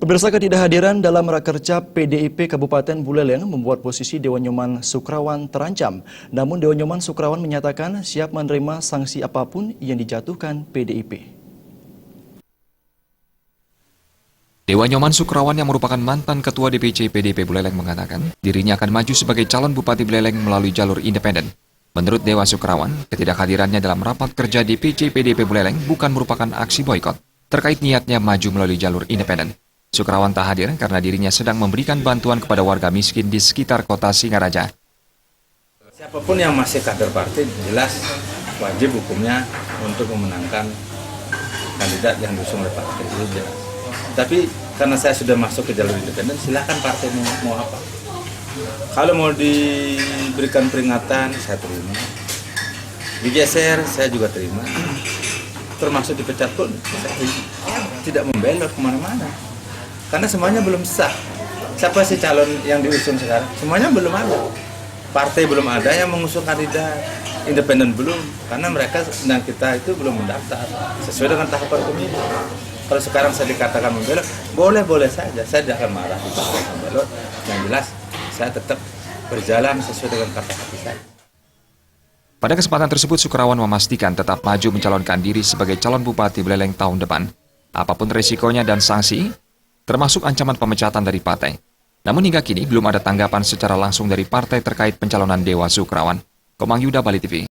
Pemirsa, ketidakhadiran dalam rakerja PDIP Kabupaten Buleleng membuat posisi Dewan Nyoman Sukrawan terancam. Namun Dewan Nyoman Sukrawan menyatakan siap menerima sanksi apapun yang dijatuhkan PDIP. Dewan Nyoman Sukrawan yang merupakan mantan Ketua DPC PDIP Buleleng mengatakan dirinya akan maju sebagai calon Bupati Buleleng melalui jalur independen. Menurut Dewa Sukrawan, ketidakhadirannya dalam rapat kerja DPC PDIP Buleleng bukan merupakan aksi boikot terkait niatnya maju melalui jalur independen. Sukrawan tak hadir karena dirinya sedang memberikan bantuan kepada warga miskin di sekitar kota Singaraja. Siapapun yang masih kader partai jelas wajib hukumnya untuk memenangkan kandidat yang diusung oleh partai, itu jelas. Tapi karena saya sudah masuk ke jalur independen, silakan partai mau apa. Kalau mau diberikan peringatan, saya terima. Digeser, saya juga terima. Termasuk dipecat pun, saya tidak membelot kemana-mana. Karena semuanya belum sah. Siapa sih calon yang diusung sekarang? Semuanya belum ada. Partai belum ada yang mengusung kandidat. Independen belum. Karena mereka dan kita itu belum mendaftar sesuai dengan tahapan pemilu. Kalau sekarang saya dikatakan membelot, boleh-boleh saja. Saya tidak akan marah dikatakan membelot. Yang jelas, saya tetap berjalan sesuai dengan kata hati saya. Pada kesempatan tersebut, Sukrawan memastikan tetap maju mencalonkan diri sebagai calon Bupati Buleleng tahun depan. Apapun risikonya dan sanksi, termasuk ancaman pemecatan dari partai. Namun hingga kini belum ada tanggapan secara langsung dari partai terkait pencalonan Dewa Sukrawan. Komang Yuda, Bali TV.